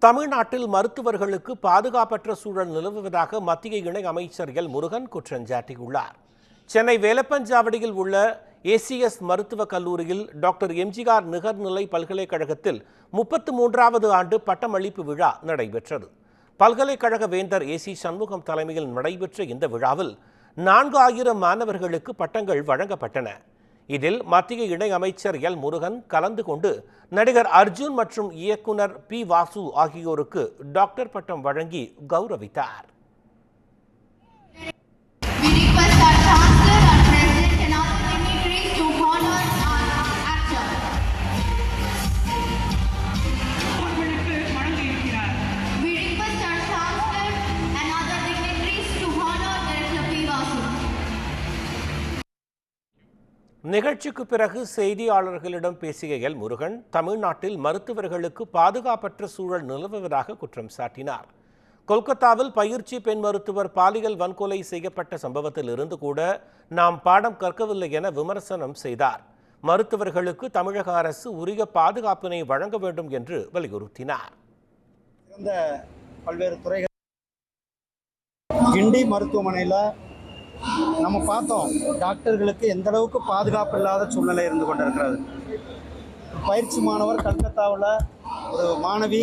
தமிழ்நாட்டில் மருத்துவர்களுக்கு பாதுகாப்பற்ற சூழல் நிலவுவதாக மத்திய இணை அமைச்சர் எல் முருகன் குற்றம் சாட்டியுள்ளார். சென்னை வேலப்பஞ்சாவடியில் உள்ள ஏசிஎஸ் மருத்துவக் கல்லூரியில் டாக்டர் எம்ஜிஆர் நிகர்நிலை பல்கலைக்கழகத்தில் 33வது ஆண்டு பட்டமளிப்பு விழா நடைபெற்றது. பல்கலைக்கழக வேந்தர் ஏசி சண்முகம் தலைமையில் நடைபெற்ற இந்த விழாவில் 4000 மாணவர்களுக்கு பட்டங்கள் வழங்கப்பட்டன. இதில் மத்திய இணை அமைச்சர் எல் முருகன் கலந்து கொண்டு நடிகர் அர்ஜுன் மற்றும் இயக்குனர் பி வாசு ஆகியோருக்கு டாக்டர் பட்டம் வழங்கி கௌரவித்தார். நிகழ்ச்சிக்கு பிறகு செய்தியாளர்களிடம் பேசிய எல் முருகன் தமிழ்நாட்டில் மருத்துவர்களுக்கு பாதுகாப்பற்ற சூழல் நிலவுவதாக குற்றம் சாட்டினார். கொல்கத்தாவில் பயிற்சி பெண் மருத்துவர் பாலியல் வன்கொலை செய்யப்பட்ட சம்பவத்தில் இருந்து கூட நாம் பாடம் கற்கவில்லை என விமர்சனம் செய்தார். மருத்துவர்களுக்கு தமிழக அரசு உரிய பாதுகாப்பினை வழங்க வேண்டும் என்று வலியுறுத்தினார். பல்வேறு துறைகள் கிண்டி மருத்துவமனையில் நம்ம பார்த்தோம், டாக்டர்களுக்கு எந்த அளவுக்கு பாதுகாப்பு இல்லாத சூழ்நிலை இருந்து கொண்டிருக்கிறது. பயிற்சி மாணவர் கல்கத்தாவில் ஒரு மாணவி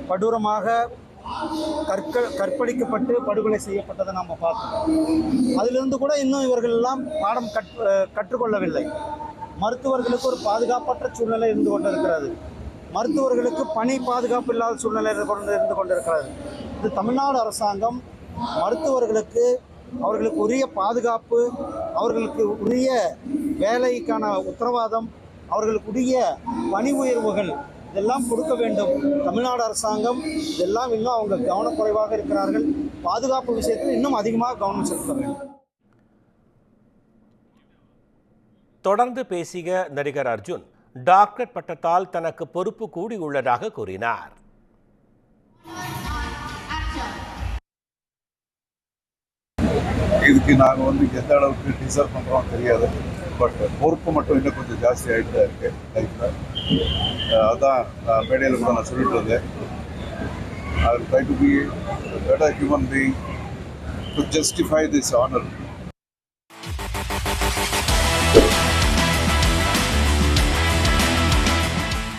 கொடூரமாக கற்பழிக்கப்பட்டு படுகொலை செய்யப்பட்டதை நம்ம பார்த்தோம். அதிலிருந்து கூட இன்னும் இவர்கள் எல்லாம் பாடம் கற்றுக்கொள்ளவில்லை. மருத்துவர்களுக்கு ஒரு பாதுகாப்பற்ற சூழ்நிலை இருந்து கொண்டிருக்கிறது. மருத்துவர்களுக்கு பணி பாதுகாப்பு இல்லாத சூழ்நிலை இருந்து கொண்டிருக்கிறது. இது தமிழ்நாடு அரசாங்கம் மருத்துவர்களுக்கு அவர்களுக்கு உரிய பாதுகாப்பு, அவர்களுக்கு உரிய வேலைக்கான உத்தரவாதம், அவர்களுக்கு உரிய பணி உயர்வுகள் இதெல்லாம் கொடுக்க வேண்டும். தமிழ்நாடு அரசாங்கம் இதெல்லாம் இன்னும் அவங்க கவனக்குறைவாக இருக்கிறார்கள். பாதுகாப்பு விஷயத்தில் இன்னும் அதிகமாக கவனம் செலுத்த வேண்டும். தொடர்ந்து பேசிய நடிகர் அர்ஜுன் டாக்டர் பட்டத்தால் தனக்கு பொறுப்பு கூடியுள்ளதாக கூறினார். இதுக்கு நாங்கள் எந்த அளவுக்கு டிசர்வ் பண்ணுறோம் தெரியாது. பட் பொறுப்பு மட்டும் இன்னும் கொஞ்சம் ஜாஸ்தி ஆகிட்டு தான் இருக்கு லைஃப்பில். அதான் மேடையில் கூட நான் சொல்லிட்டு இருந்தேன். I will try to be better human being to justify this honour.